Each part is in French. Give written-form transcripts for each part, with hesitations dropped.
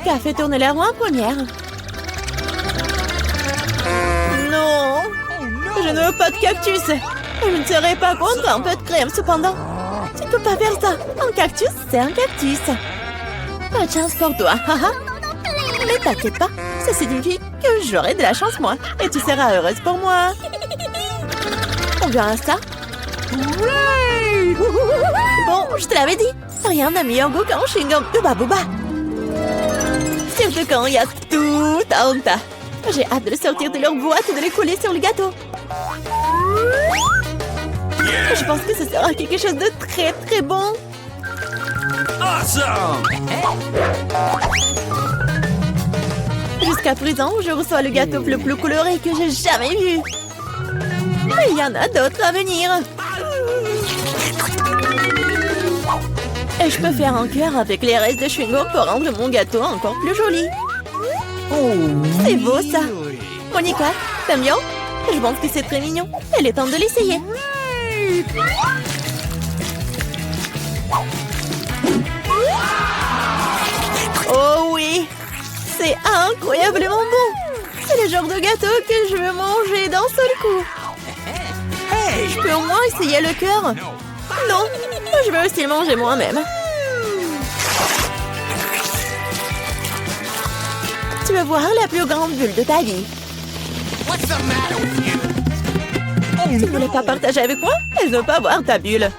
qui a fait tourner la roue en première. Non, je ne veux pas de cactus. Je ne serais pas contre un peu de crème cependant. Tu ne peux pas faire ça. Un cactus, c'est un cactus. Pas de chance pour toi. Mais t'inquiète pas, ça signifie que j'aurai de la chance moi. Et tu seras heureuse pour moi. On verra ça. Bon, je te l'avais dit. Rien n'a meilleur goût qu'un chewing-gum de Babouba. Surtout quand il y a tout un tas. J'ai hâte de le sortir de leur boîte et de les coller sur le gâteau. Je pense que ce sera quelque chose de très très bon. Awesome! Jusqu'à présent, je reçois le gâteau le plus coloré que j'ai jamais vu. Mais il y en a d'autres à venir. Et je peux faire un cœur avec les restes de chewing-gum pour rendre mon gâteau encore plus joli. C'est beau ça. Monica, t'aimes bien? Je pense que c'est très mignon. Il est temps de l'essayer. Oh oui! C'est incroyablement bon! C'est le genre de gâteau que je veux manger d'un seul coup. Je peux au moins essayer le cœur? Non, je veux aussi le manger moi-même. Tu veux voir la plus grande bulle de ta vie? Tu ne voulais pas partager avec moi? Je ne veux pas voir ta bulle.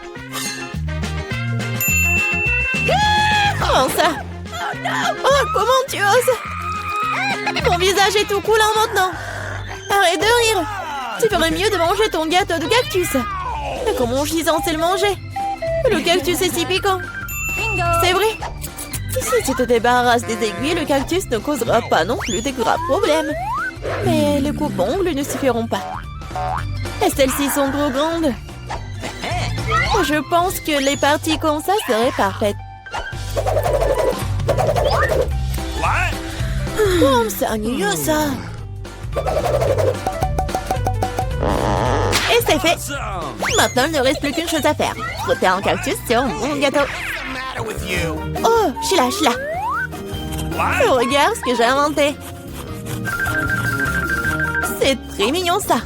Comment ça? Oh, comment tu oses? Mon visage est tout coulant maintenant. Arrête de rire. Tu ferais mieux de manger ton gâteau de cactus. Mais comment je suis censée le manger? Le cactus est si piquant. C'est vrai. Si tu te débarrasses des aiguilles, le cactus ne causera pas non plus de graves problèmes. Mais les coupes-ongles ne suffiront pas. Et celles-ci sont trop grandes. Je pense que les parties comme ça seraient parfaites. Oh, c'est ennuyeux ça. Et c'est fait. Maintenant, il ne reste plus qu'une chose à faire. Frotter un cactus sur mon gâteau. Oh, Sheila. Regarde ce que j'ai inventé. C'est très mignon ça.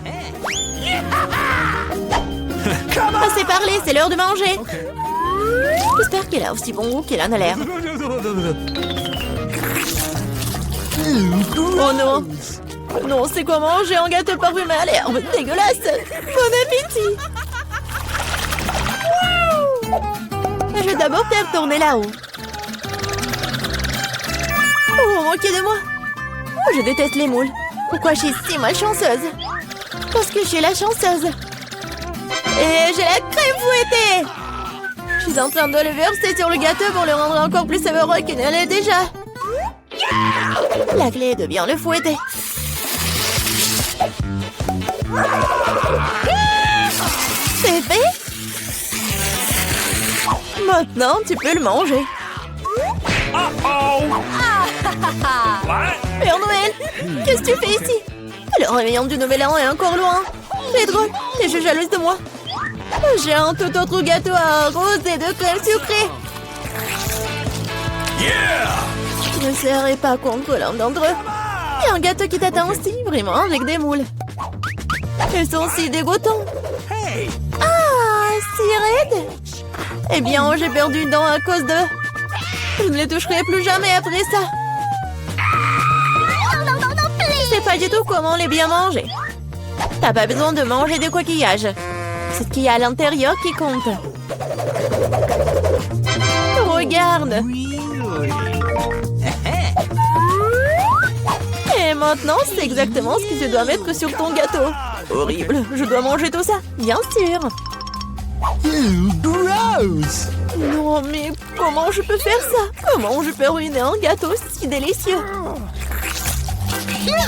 Assez parlé, c'est l'heure de manger. J'espère qu'il a aussi bon goût qu'il en a l'air. Oh non. Non, c'est quoi manger un gâteau parfumé à l'herbe? Dégueulasse. Bon appétit. Je vais d'abord faire tourner là-haut. Oh, moquez de moi. Oh, je déteste les moules. Pourquoi je suis si malchanceuse? Parce que je suis la chanceuse. Et j'ai la crème fouettée. Je suis en train de le verser sur le gâteau pour le rendre encore plus savoureux qu'il ne l'est déjà. La clé est de bien le fouetter. C'est fait. Maintenant, tu peux le manger. Père Noël, qu'est-ce que tu fais ici? Le réveillon du Nouvel An est encore loin. C'est drôle, t'es juste jalouse de moi. J'ai un tout autre gâteau à rose et de crème sucrée. Je ne serai pas contre l'un d'entre eux. Il y a un gâteau qui t'attend aussi, vraiment avec des moules. Ils sont si dégoûtants. Ah, si raides. Eh bien, j'ai perdu une dent à cause d'eux. Je ne les toucherai plus jamais après ça. Je sais pas du tout comment les bien manger. T'as pas besoin de manger des coquillages. C'est ce qu'il y a à l'intérieur qui compte. Regarde. Et maintenant, c'est exactement ce que tu dois mettre sur ton gâteau. Horrible, je dois manger tout ça, bien sûr. Gross! Non, mais comment je peux faire ça? Comment je peux ruiner un gâteau si délicieux?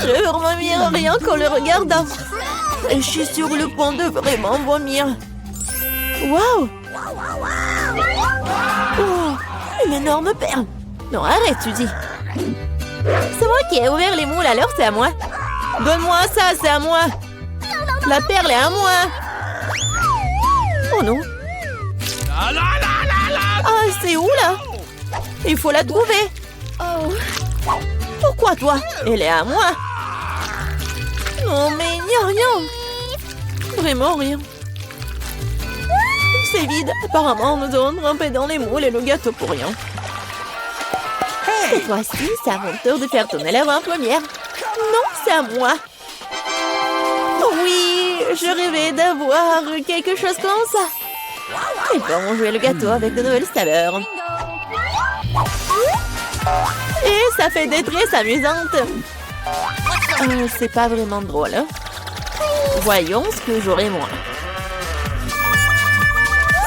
Je vomir rien qu'en le regardant. Et je suis sur le point de vraiment vomir. Waouh! Oh, une énorme perle. Non, arrête, tu dis. C'est moi qui ai ouvert les moules, alors c'est à moi. Donne-moi ça, c'est à moi. La perle est à moi. Oh non. Ah, c'est où là? Il faut la trouver. Pourquoi toi? Elle est à moi. Non, mais il n'y a rien. Vraiment rien. C'est vide. Apparemment, nous avons trempé dans les moules et le gâteau pour rien. Cette fois-ci, c'est à mon tour de faire tourner la en première. Non, c'est à moi. Oui, je rêvais d'avoir quelque chose comme ça. Et bon, jouer le gâteau avec de nouvelles saveurs. Et ça fait des tresses amusantes. C'est pas vraiment drôle. Hein? Voyons ce que j'aurai moi.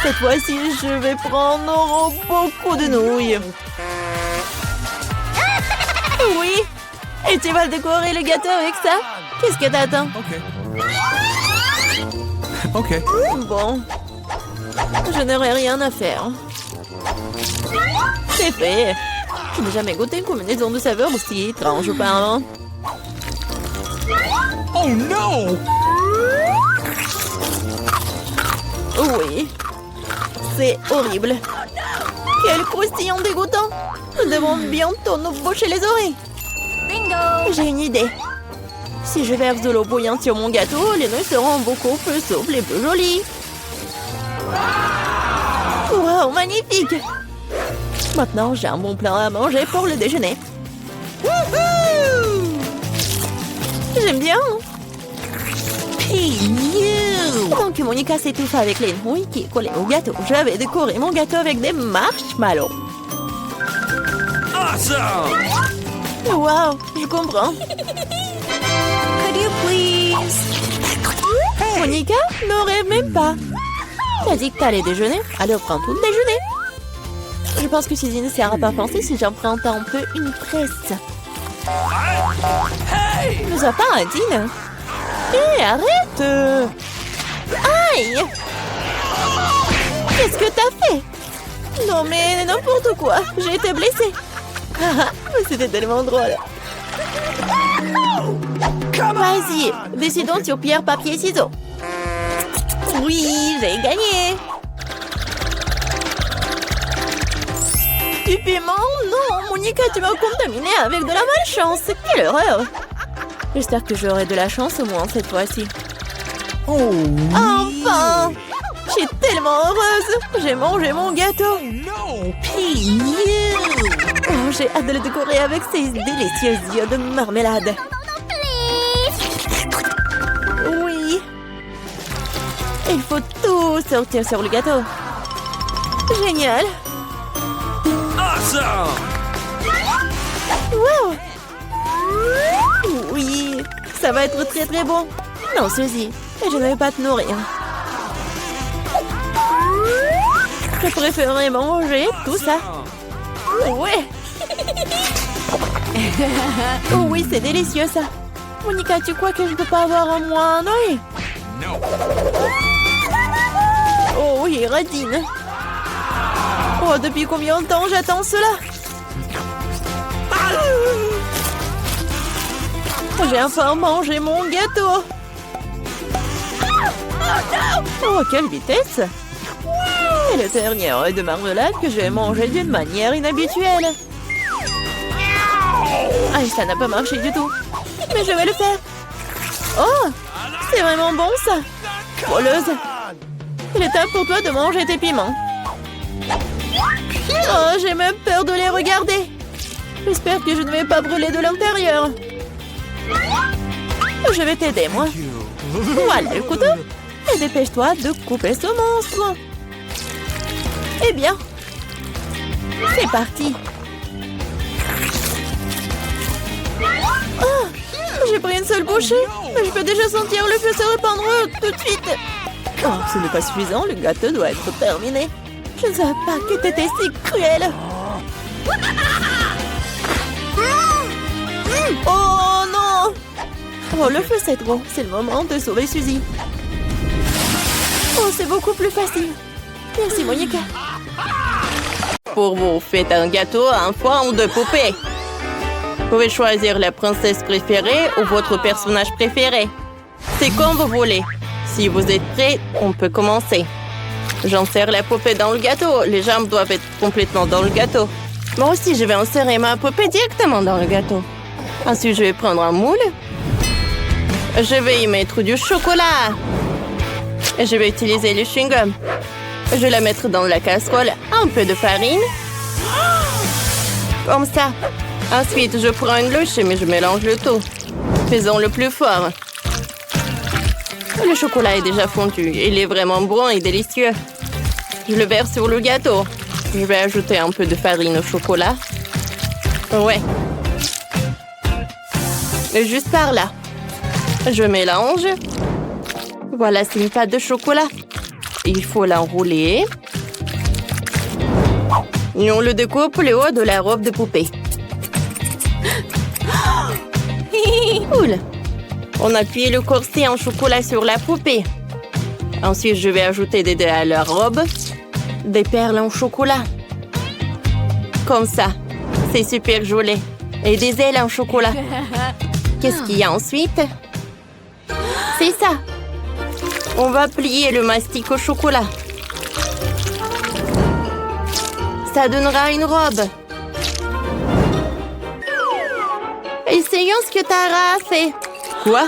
Cette fois-ci, je vais prendre beaucoup de nouilles. Oui. Et tu vas décorer le gâteau avec ça? Qu'est-ce que t'attends? Ok. Bon. Je n'aurai rien à faire. C'est fait. Je n'ai jamais goûté une combinaison de saveurs aussi étrange auparavant. Oh non! Oui. C'est horrible. Quel croustillant dégoûtant. Nous devons bientôt nous boucher les oreilles. Bingo! J'ai une idée. Si je verse de l'eau bouillante sur mon gâteau, les nouilles seront beaucoup plus souples et plus jolies. Wow, magnifique! Maintenant, j'ai un bon plat à manger pour le déjeuner. J'aime bien. Pendant que Monica s'étouffe avec les nouilles qui collaient au gâteau, j'avais décoré mon gâteau avec des marshmallows. Awesome! Wow, je comprends. Could you please? Monica, ne rêve même pas. T'as dit que t'allais déjeuner, alors prends tout le déjeuner. Je pense que Suzy ne sera pas penser si j'emprunte un peu une presse. Hey! Ne sois pas indigne. Hé, arrête! Aïe! Qu'est-ce que t'as fait? Non mais n'importe quoi, j'ai été blessée. C'était tellement drôle. Vas-y, décidons sur pierre, papier, ciseaux. Oui, j'ai gagné. Du piment? Non, Monica, tu m'as contaminé avec de la malchance. Quelle horreur! J'espère que j'aurai de la chance au moins cette fois-ci. Oh! Enfin! Je suis tellement heureuse! J'ai mangé mon gâteau! No! Oh, j'ai hâte de le décorer avec ces délicieux yeux de marmelade. Oui! Il faut tout sortir sur le gâteau. Génial! Awesome! Wow! Oui! Ça va être très très bon! Non, Suzy, je ne vais pas te nourrir. Je préférerais manger tout ça. Ouais! Oh oui, c'est délicieux ça! Monica, tu crois que je ne peux pas avoir un moins un œil? No! Oh oui, radine! Oh, depuis combien de temps j'attends cela? J'ai enfin mangé mon gâteau! Oh, quelle vitesse! Et le dernier œil de marmelade que j'ai mangé d'une manière inhabituelle. Ah, ça n'a pas marché du tout. Mais je vais le faire. Oh, c'est vraiment bon ça. Voleuse. Il est temps pour toi de manger tes piments. Oh, j'ai même peur de les regarder. J'espère que je ne vais pas brûler de l'intérieur. Je vais t'aider, moi. Voilà le couteau. Et dépêche-toi de couper ce monstre. Eh bien, c'est parti. Oh, j'ai pris une seule bouchée, mais je peux déjà sentir le feu se répandre tout de suite. Oh, ce n'est pas suffisant, le gâteau doit être terminé. Je ne savais pas que t'étais si cruel. Oh non! Oh, le feu c'est trop. C'est le moment de sauver Suzy. Oh, c'est beaucoup plus facile. Merci, Monica. Pour vous, faites un gâteau à un foin ou de poupée. Vous pouvez choisir la princesse préférée ou votre personnage préféré. C'est comme vous voulez. Si vous êtes prêts, on peut commencer. J'insère la poupée dans le gâteau. Les jambes doivent être complètement dans le gâteau. Moi aussi, je vais insérer ma poupée directement dans le gâteau. Ensuite, je vais prendre un moule. Je vais y mettre du chocolat. Et je vais utiliser le chewing-gum. Je vais la mettre dans la casserole. Un peu de farine. Comme ça. Ensuite, je prends une louche et je mélange le tout. Faisons-le plus fort. Le chocolat est déjà fondu. Il est vraiment bon et délicieux. Je le verse sur le gâteau. Je vais ajouter un peu de farine au chocolat. Ouais. Et juste par là. Je mélange. Voilà, c'est une pâte de chocolat. Il faut l'enrouler. Et on le découpe le haut de la robe de poupée. Cool. On appuie le corset en chocolat sur la poupée. Ensuite, je vais ajouter des dés à la robe. Des perles en chocolat. Comme ça. C'est super joli. Et des ailes en chocolat. Qu'est-ce qu'il y a ensuite? C'est ça. On va plier le mastic au chocolat. Ça donnera une robe. Essayons ce que Tara a fait. Quoi?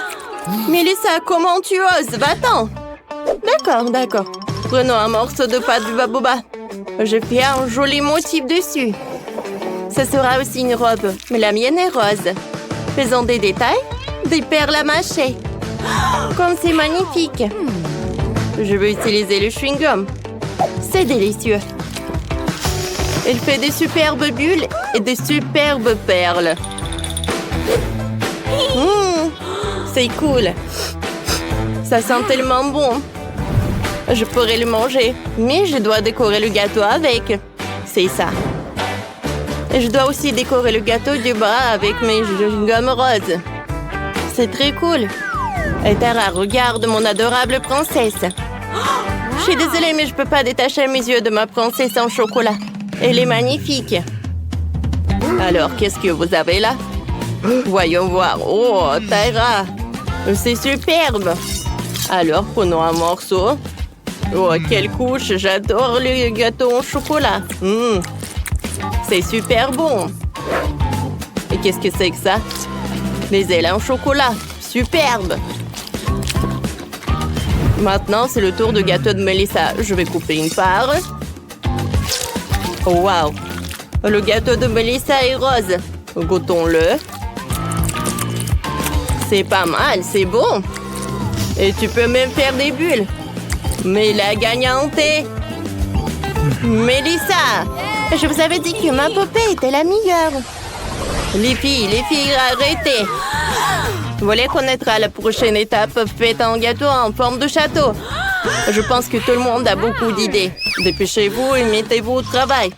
Mélissa, comment tu oses? Va-t'en. D'accord. Prenons un morceau de pâte de baboba. Je fais un joli motif dessus. Ce sera aussi une robe, mais la mienne est rose. Faisons des détails, des perles à mâcher. Comme c'est magnifique. Je vais utiliser le chewing-gum. C'est délicieux. Il fait des superbes bulles et des superbes perles. C'est cool. Ça sent tellement bon. Je pourrais le manger, mais je dois décorer le gâteau avec. C'est ça. Et je dois aussi décorer le gâteau du bas avec mes chewing-gums roses. C'est très cool. Et Tara, regarde mon adorable princesse. Je suis désolée, mais je peux pas détacher mes yeux de ma princesse en chocolat. Elle est magnifique. Alors, qu'est-ce que vous avez là? Voyons voir. Oh, Tara, c'est superbe. Alors, prenons un morceau. Oh, quelle couche. J'adore le gâteau en chocolat. C'est super bon. Et qu'est-ce que c'est que ça? Les ailes en chocolat. Superbe. Maintenant, c'est le tour du gâteau de Mélissa. Je vais couper une part. Oh, wow. Le gâteau de Mélissa est rose. Goûtons-le. C'est pas mal, c'est bon. Et tu peux même faire des bulles. Mais la gagnante est... Mélissa! Je vous avais dit que ma poupée était la meilleure. Les filles, arrêtez. Vous voulez connaître la prochaine étape? Faites un gâteau en forme de château. Je pense que tout le monde a beaucoup d'idées. Dépêchez-vous et mettez-vous au travail.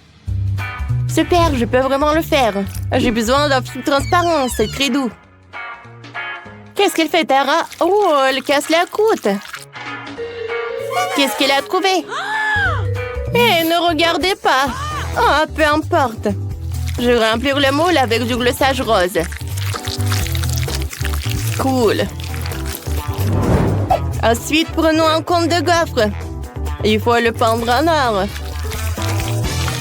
Super, je peux vraiment le faire. J'ai besoin d'un film transparent, c'est très doux. Qu'est-ce qu'elle fait, Tara? Oh, elle casse la croûte. Qu'est-ce qu'elle a trouvé? Eh, ne regardez pas. Oh, peu importe. Je vais remplir le moule avec du glossage rose. Cool. Ensuite, prenons un cône de gaufre. Il faut le pendre en or.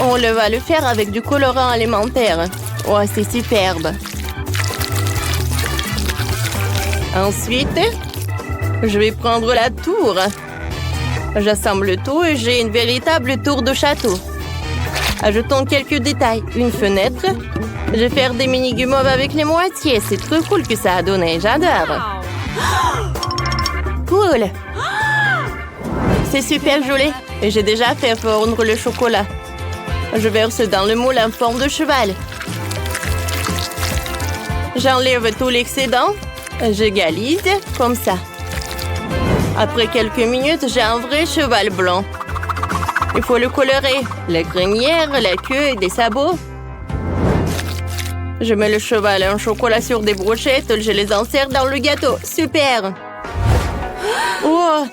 On va le faire avec du colorant alimentaire. Oh, c'est superbe. Ensuite, je vais prendre la tour. J'assemble tout et j'ai une véritable tour de château. Ajoutons quelques détails. Une fenêtre. Je vais faire des mini guimauves avec les moitiés. C'est trop cool que ça a donné. J'adore. Cool. C'est super joli. Et j'ai déjà fait fondre le chocolat. Je verse dans le moule en forme de cheval. J'enlève tout l'excédent. J'égalise comme ça. Après quelques minutes, j'ai un vrai cheval blanc. Il faut le colorer. La crinière, la queue et des sabots. Je mets le cheval en chocolat sur des brochettes. Je les insère dans le gâteau. Super! Oh!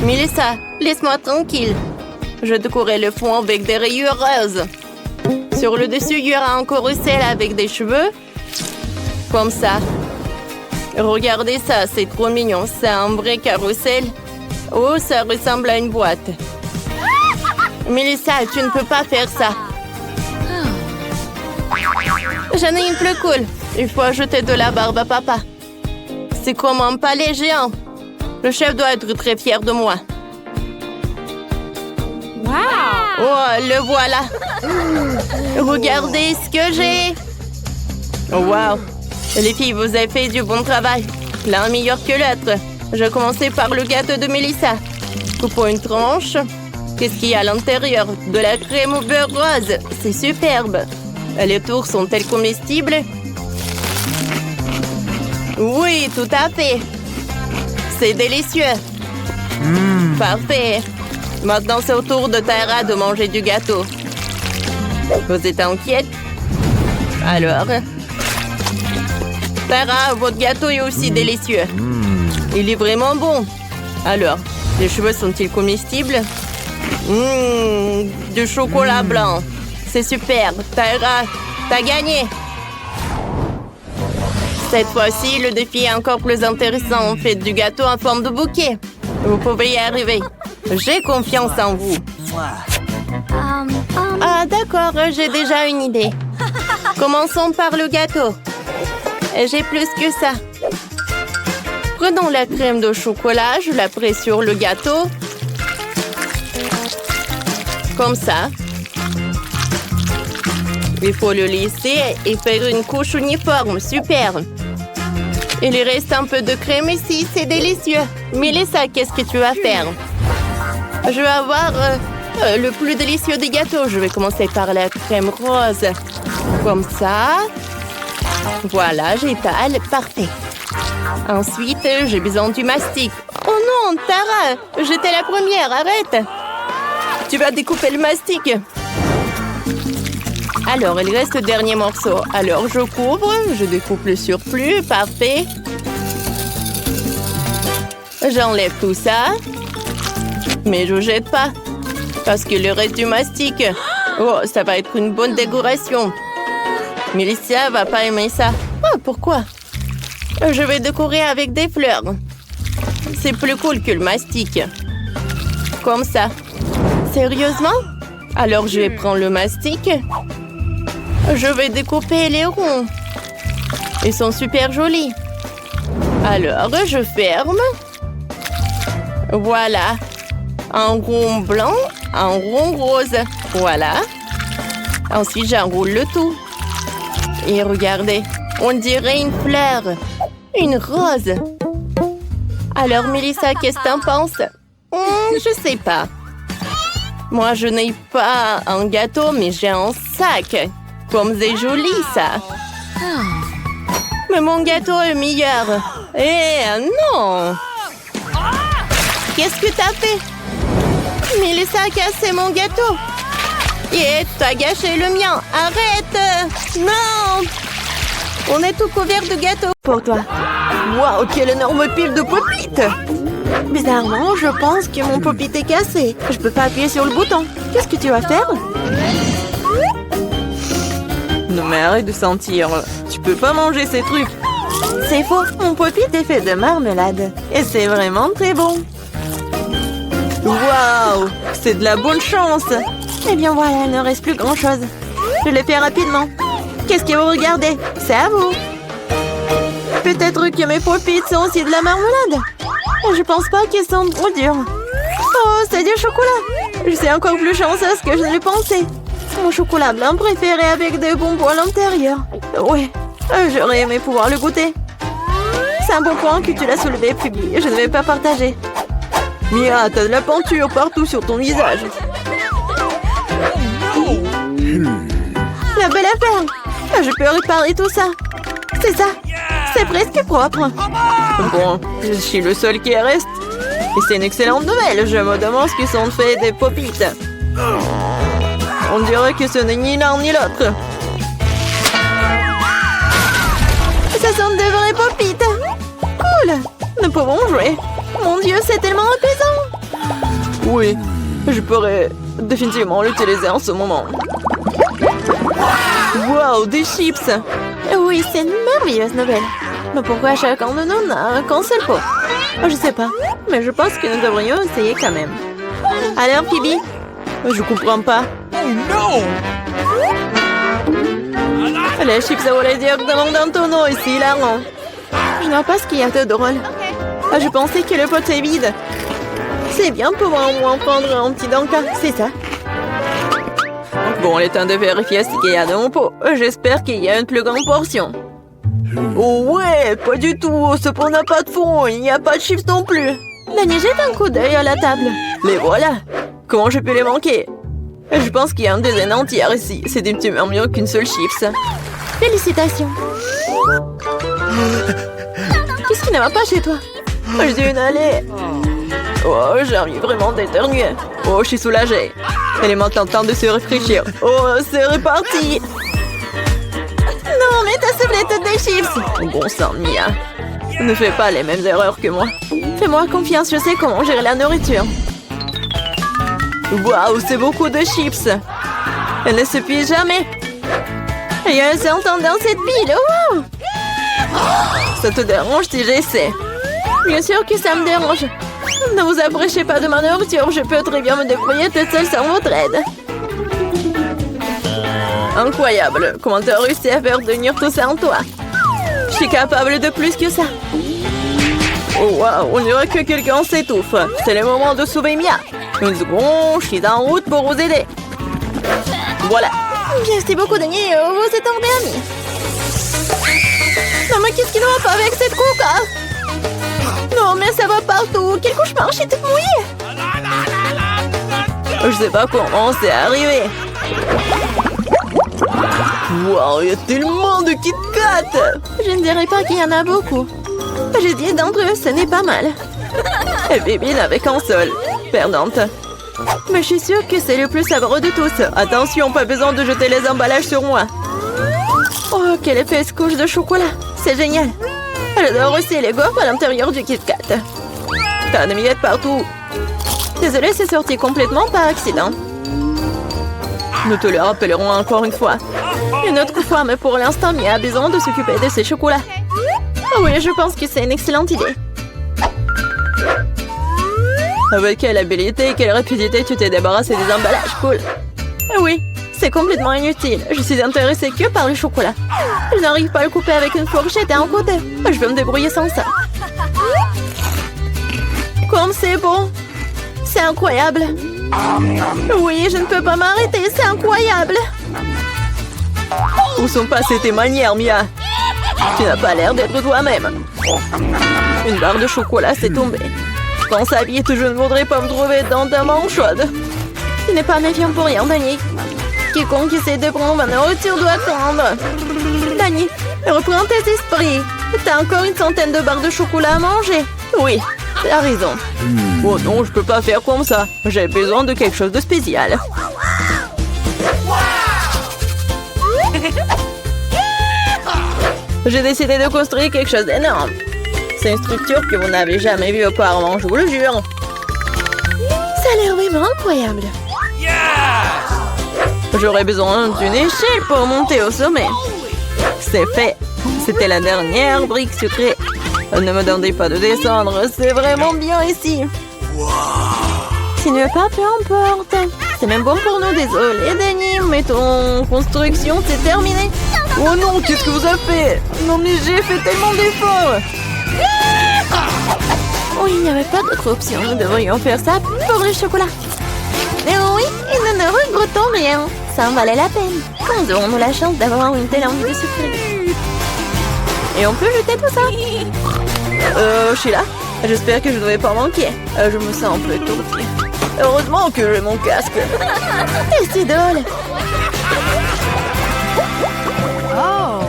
Mélissa, laisse-moi tranquille. Je décorerai le fond avec des rayures roses. Sur le dessus, il y aura un carrousel avec des cheveux. Comme ça. Regardez ça, c'est trop mignon. C'est un vrai carrousel. Oh, ça ressemble à une boîte. Mélissa, tu ne peux pas faire ça. J'en ai une plus cool. Il faut ajouter de la barbe à papa. C'est comme un palais géant. Le chef doit être très fier de moi. Wow. Oh, le voilà. Regardez ce que j'ai. Oh, wow. Les filles, vous avez fait du bon travail. L'un meilleur que l'autre. Je vais commencer par le gâteau de Melissa. Coupons une tranche. Qu'est-ce qu'il y a à l'intérieur? De la crème au beurre rose. C'est superbe. Les tours sont-elles comestibles? Oui, tout à fait. C'est délicieux. Parfait. Maintenant, c'est au tour de Tara de manger du gâteau. Vous êtes inquiète? Alors? Tara, votre gâteau est aussi délicieux. Il est vraiment bon. Alors, les cheveux sont-ils comestibles? Du chocolat blanc. C'est super. Tara, t'as gagné. Cette fois-ci, le défi est encore plus intéressant. Faites du gâteau en forme de bouquet. Vous pouvez y arriver. J'ai confiance en vous. Ah, d'accord, j'ai déjà une idée. Commençons par le gâteau. J'ai plus que ça. Prenons la crème de chocolat, je la presse sur le gâteau. Comme ça. Il faut le lisser et faire une couche uniforme. Super. Il reste un peu de crème ici, c'est délicieux. Melissa, qu'est-ce que tu vas faire? Je vais avoir le plus délicieux des gâteaux. Je vais commencer par la crème rose. Comme ça. Voilà, j'étale. Parfait. Ensuite, j'ai besoin du mastic. Oh non, Tara, j'étais la première, arrête. Tu vas découper le mastic. Alors, il reste le dernier morceau. Alors, je couvre, je découpe le surplus. Parfait. J'enlève tout ça. Mais je jette pas. Parce que le reste du mastic... Oh, ça va être une bonne décoration. Melissa va pas aimer ça. Oh, pourquoi? Je vais décorer avec des fleurs. C'est plus cool que le mastic. Comme ça. Sérieusement? Alors, je vais prendre le mastic. Je vais découper les ronds. Ils sont super jolis. Alors, je ferme. Voilà. Un rond blanc, un rond rose. Voilà. Ensuite, j'enroule le tout. Et regardez, on dirait une fleur. Une rose. Alors, Melissa, qu'est-ce que t'en penses? Je sais pas. Moi, je n'ai pas un gâteau, mais j'ai un sac. Comme c'est joli, ça. Mais mon gâteau est meilleur. Eh non! Qu'est-ce que t'as fait? Melissa a cassé mon gâteau. Et t'as gâché le mien. Arrête! Non! On est tout couvert de gâteaux. Pour toi. Waouh, quelle énorme pile de pop-it! Bizarrement, je pense que mon pop-it est cassé. Je peux pas appuyer sur le bouton. Qu'est-ce que tu vas faire? Non mais arrête de sentir. Tu peux pas manger ces trucs. C'est faux. Mon pop-it est fait de marmelade. Et c'est vraiment très bon. Waouh! C'est de la bonne chance. Eh bien voilà, il ne reste plus grand-chose. Je le fais rapidement. Qu'est-ce que vous regardez? C'est à vous. Peut-être que mes pop-it sont aussi de la marmelade. Je pense pas qu'ils sont trop durs. Oh, c'est du chocolat. Je suis encore plus chanceuse que je ne le pensais. Mon chocolat blanc préféré avec des bonbons à l'intérieur. Ouais, j'aurais aimé pouvoir le goûter. C'est un bon point que tu l'as soulevé, Phoebe. Je ne vais pas partager. Mia, t'as de la peinture partout sur ton visage. La belle affaire. Je peux réparer tout ça. C'est ça. C'est presque propre. Bon, je suis le seul qui reste. Et c'est une excellente nouvelle. Je me demande ce qu'ils sont faits des pop-it. On dirait que ce n'est ni l'un ni l'autre. Ce sont de vrais pop-it. Cool. Nous pouvons jouer. Mon Dieu, c'est tellement apaisant. Oui, je pourrais définitivement l'utiliser en ce moment. Wow, des chips. Oui, c'est une merveilleuse nouvelle. Mais pourquoi chacun de nous n'a qu'un seul pot? Je sais pas, mais je pense que nous devrions essayer quand même. Alors, Phoebe? Je comprends pas. Oh non! Les chips volent directement dans ton eau, c'est hilarant. Je ne vois pas ce qu'il y a de drôle. Ah, je pensais que le pot est vide. C'est bien pour moi au moins prendre un petit danka, c'est ça. Bon, il est temps de vérifier ce qu'il y a dans mon pot. J'espère qu'il y a une plus grande portion. Oh ouais, pas du tout. Ce pot n'a pas de fond. Il n'y a pas de chips non plus. Dani, jette un coup d'œil à la table. Les voilà. Comment je peux les manquer? Je pense qu'il y a une dizaine entière ici. C'est infiniment mieux qu'une seule chips. Félicitations. Qu'est-ce qui ne va pas chez toi? J'ai une allée. Oh, j'ai envie vraiment d'éternuer. Oh, je suis soulagée. Elle est maintenant temps de se rafraîchir. Oh, c'est reparti. Non, mais ta soufflette des chips. Bon sang, Mia. Ne fais pas les mêmes erreurs que moi. Fais-moi confiance, je sais comment gérer la nourriture. Waouh, c'est beaucoup de chips. Elle ne se plie jamais. Il y a un serpent dans cette pile. Wow. Ça te dérange si j'essaie? Bien sûr que ça me dérange. Ne vous approchez pas de ma nourriture. Je peux très bien me débrouiller toute seule sans votre aide. Incroyable. Comment tu as réussi à faire tenir tout ça en toi? Je suis capable de plus que ça. Oh waouh, on dirait que quelqu'un s'étouffe. C'est le moment de sauver Mia. Une seconde, je suis en route pour vous aider. Voilà. Merci beaucoup, Dani. Vous êtes un vrai ami. Non, mais qu'est-ce qui ne va pas avec cette coca? Non, mais ça va partout. Quel cauchemar, je suis toute mouillée. Je sais pas comment c'est arrivé. Wow, il y a tellement de Kit Kat. Je ne dirais pas qu'il y en a beaucoup. J'ai 10 d'entre eux, ce n'est pas mal. Et Bébine avec un seul. Perdante. Mais je suis sûre que c'est le plus savoureux de tous. Attention, pas besoin de jeter les emballages sur moi. Oh, quelle épaisse couche de chocolat. C'est génial. J'adore aussi les gaufres à l'intérieur du Kit Kat. T'as des miettes partout. Désolée, c'est sorti complètement par accident. Nous te le rappellerons encore une fois. Une autre fois, mais pour l'instant, Mia a besoin de s'occuper de ses chocolats. Oh oui, je pense que c'est une excellente idée. Avec quelle habilité et quelle rapidité tu t'es débarrassé des emballages, cool. Oui, c'est complètement inutile. Je suis intéressée que par le chocolat. Je n'arrive pas à le couper avec une fourchette et un côté. Je vais me débrouiller sans ça. Comme c'est bon. C'est incroyable. Oui, je ne peux pas m'arrêter, c'est incroyable. Où sont passées tes manières, Mia? Tu n'as pas l'air d'être toi-même. Une barre de chocolat s'est tombée. Pense à vite, je ne voudrais pas me trouver dans ta main chaude. Tu n'es pas méfiant pour rien, Dani. Quiconque essaie de prendre ma nourriture doit prendre. Dani, reprends tes esprits. T'as encore une centaine de barres de chocolat à manger. Oui, t'as raison. Oh non, je peux pas faire comme ça. J'ai besoin de quelque chose de spécial. J'ai décidé de construire quelque chose d'énorme. C'est une structure que vous n'avez jamais vue auparavant, je vous le jure. Ça a l'air vraiment incroyable. J'aurais besoin d'une échelle pour monter au sommet. C'est fait. C'était la dernière brique sucrée. Ne me demandez pas de descendre, c'est vraiment bien ici. Si tu ne veux pas, peu importe. C'est même bon pour nous, désolé, Dani, mais ton construction, c'est terminé. Oh non, qu'est-ce que vous avez fait? Non, mais j'ai fait tellement d'efforts. Oh, il n'y avait pas d'autre option. Nous devrions faire ça pour le chocolat. Mais oui, et nous ne regrettons rien. Ça en valait la peine. Quand aurons-nous la chance d'avoir une telle envie de souffrir? Et on peut jeter tout ça. Je suis là. J'espère que je ne devais pas manquer. Je me sens un peu étourdie. Heureusement que j'ai mon casque. C'est drôle.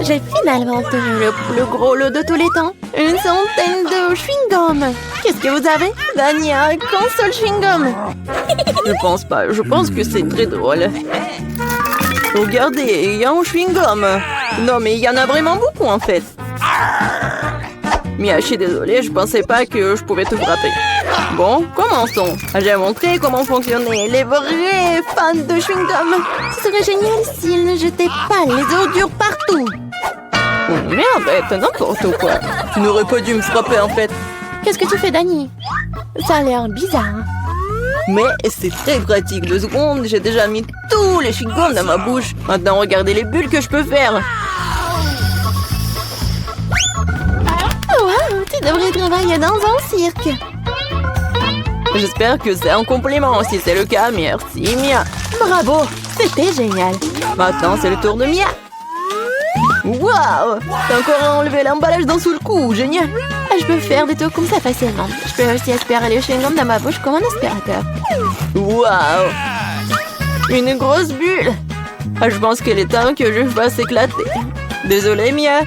J'ai finalement obtenu le plus gros lot de tous les temps. Une centaine de chewing-gum. Qu'est-ce que vous avez? Dani a qu'un seul chewing-gum. Je pense pas. Je pense que c'est très drôle. Regardez, il y a un chewing-gum. Non, mais il y en a vraiment beaucoup en fait. Mia, je suis désolée, je pensais pas que je pouvais te frapper. Bon, commençons. J'ai montré comment fonctionnaient les vrais fans de chewing-gum. Ce serait génial s'ils ne jetaient pas les ordures partout. Oh merde, n'importe quoi. Tu n'aurais pas dû me frapper en fait. Qu'est-ce que tu fais, Dani? Ça a l'air bizarre. Mais c'est très pratique. 2 secondes, j'ai déjà mis tous les chewing-gums dans ma bouche. Maintenant, regardez les bulles que je peux faire. devrais travailler dans un cirque. J'espère que c'est un compliment. Si c'est le cas, merci Mia. Bravo, c'était génial. Maintenant, c'est le tour de Mia. Waouh! T'as encore enlevé l'emballage d'un seul coup, génial! Je peux faire des trucs comme ça facilement. Je peux aussi aspirer les chewing-gums dans ma bouche comme un aspirateur. Waouh! Une grosse bulle! Je pense qu'il est temps que je fasse éclater. Désolée, Mia.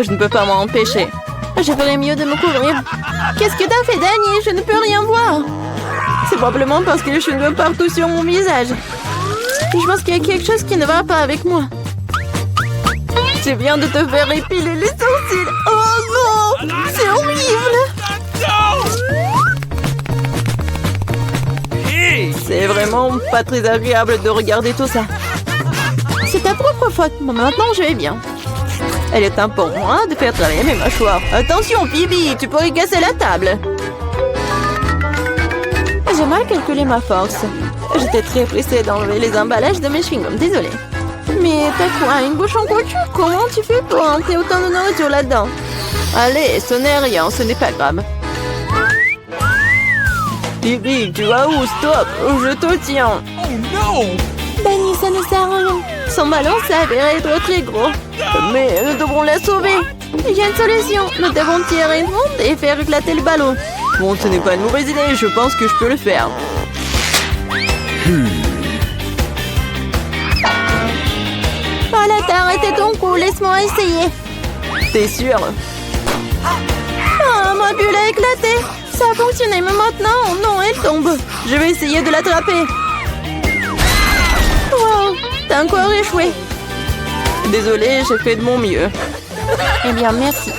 Je ne peux pas m'en empêcher. Je ferais mieux de me couvrir. Qu'est-ce que t'as fait, Danny? Je ne peux rien voir. C'est probablement parce que les chewing-gums partout sur mon visage. Je pense qu'il y a quelque chose qui ne va pas avec moi. Je viens de te faire épiler les sourcils. Oh non! C'est horrible! C'est vraiment pas très agréable de regarder tout ça. C'est ta propre faute. Maintenant, je vais bien. Elle est temps pour moi de faire travailler mes mâchoires. Attention, Phoebe, tu pourrais casser la table. J'ai mal calculé ma force. J'étais très pressée d'enlever les emballages de mes chewing-gums. Désolée. Mais t'as quoi, une bouche en couture? Comment tu fais pour entrer autant de nourriture là-dedans? Allez, ce n'est rien, ce n'est pas grave. Bibi, tu vas où? Stop, je te tiens. Oh no! Danny, ça ne sert à rien. Son ballon s'avère être très gros. Mais nous devrons la sauver. Il y a une solution. Nous devons tirer une onde et faire éclater le ballon. Bon, ce n'est pas une mauvaise idée, je pense que je peux le faire. Voilà, t'as arrêté ton coup, laisse-moi essayer. T'es sûr? Ah, ma bulle a éclaté. Ça a fonctionné, mais maintenant, non, elle tombe. Je vais essayer de l'attraper. Wow, t'as encore échoué. Désolée, j'ai fait de mon mieux. Eh bien, merci.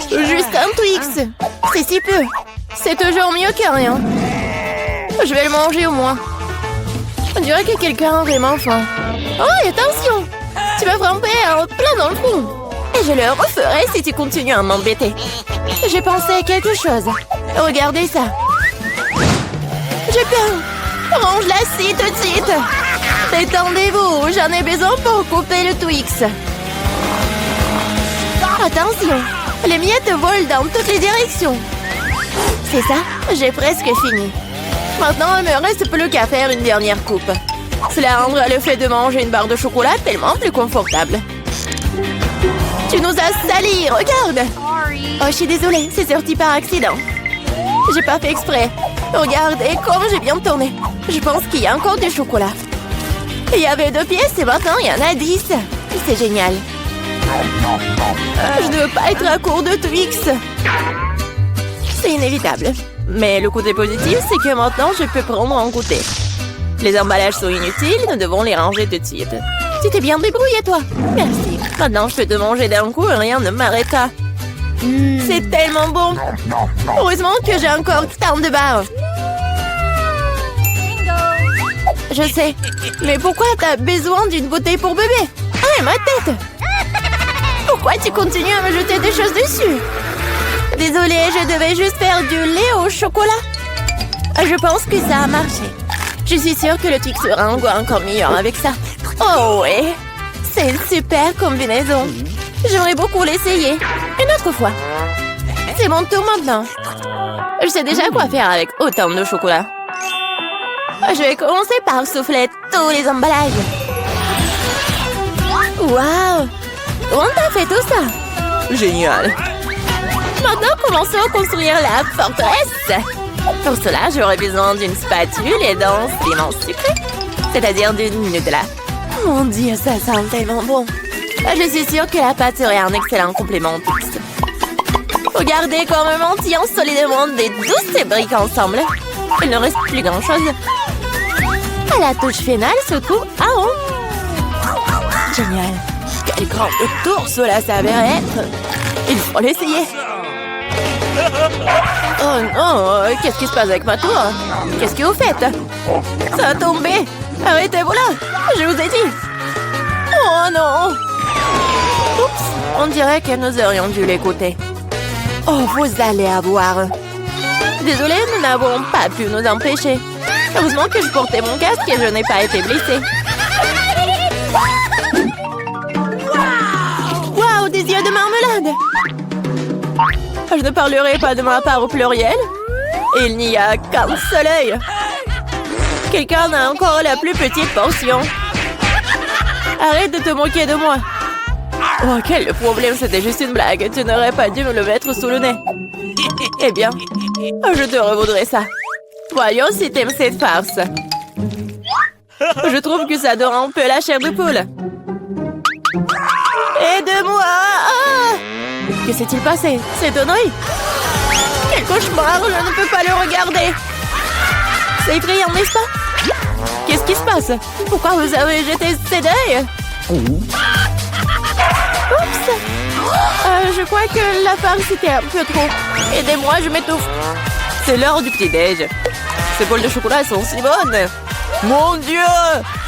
Juste un Twix. C'est si peu. C'est toujours mieux que rien. Je vais le manger au moins. On dirait que quelqu'un a vraiment faim. Oh, attention! Tu m'as frappé en plein dans le front. Et je le referai si tu continues à m'embêter. J'ai pensé à quelque chose. Regardez ça. J'ai peur. Range la scie tout de suite. Détendez-vous, j'en ai besoin pour couper le Twix. Attention, les miettes volent dans toutes les directions. C'est ça, j'ai presque fini. Maintenant, il me reste plus qu'à faire une dernière coupe. Cela rendra le fait de manger une barre de chocolat tellement plus confortable. Tu nous as salis, regarde! Oh, je suis désolée, c'est sorti par accident. J'ai pas fait exprès. Regardez comme j'ai bien tourné. Je pense qu'il y a encore du chocolat. Il y avait 2 pièces et maintenant il y en a 10. C'est génial. Je ne veux pas être à court de Twix. C'est inévitable. Mais le côté positif, c'est que maintenant je peux prendre en goûter. Les emballages sont inutiles, nous devons les ranger tout de suite. Tu t'es bien débrouillé, toi. Merci. Maintenant, je peux te manger d'un coup et rien ne m'arrêtera. C'est tellement bon. Heureusement que j'ai encore tant de barres. Je sais. Mais pourquoi t'as besoin d'une bouteille pour bébé? Ah, ma tête! Pourquoi tu continues à me jeter des choses dessus? Désolée, je devais juste faire du lait au chocolat. Je pense que ça a marché. Je suis sûre que le Twix sera encore meilleur avec ça. Oh ouais! C'est une super combinaison. J'aimerais beaucoup l'essayer. Une autre fois. C'est mon tour maintenant. Je sais déjà quoi faire avec autant de chocolat. Je vais commencer par souffler tous les emballages. Waouh! Comment t'as fait tout ça? Génial! Maintenant, commençons à construire la forteresse. Pour cela, j'aurai besoin d'une spatule et d'un ciment sucré. C'est-à-dire d'une Nutella. Mon Dieu, ça sent tellement bon. Je suis sûre que la pâte serait un excellent complément au Twix. Regardez comme mentions solidement des douces briques ensemble. Il ne reste plus grand-chose. À la touche finale se trouve un rond. Génial. Quel grand tour cela s'avère être. Il faut l'essayer. Oh non, qu'est-ce qui se passe avec ma tour? Qu'est-ce que vous faites? Ça a tombé. Arrêtez-vous là. Je vous ai dit. Oh non. Oups, on dirait que nous aurions dû l'écouter. Oh, vous allez avoir. Désolée, nous n'avons pas pu nous empêcher. Heureusement que je portais mon casque et je n'ai pas été blessée. Waouh, des yeux de marmelade. Je ne parlerai pas de ma part au pluriel. Il n'y a qu'un seul œil. Quelqu'un a encore la plus petite portion. Arrête de te moquer de moi. Oh, quel problème, c'était juste une blague. Tu n'aurais pas dû me le mettre sous le nez. Eh bien, je te revaudrai ça. Voyons si t'aimes cette farce. Je trouve que ça dore un peu la chair de poule. Aide-moi! Ah! Que s'est-il passé? C'est ton œil? Quel cauchemar! Je ne peux pas le regarder! C'est effrayant, n'est-ce pas? Qu'est-ce qui se passe? Pourquoi vous avez jeté cet œil? Oups! Je crois que la farce était un peu trop. Aidez-moi, je m'étouffe. C'est l'heure du petit-déj. Ces bols de chocolat sont si bonnes. Mon Dieu!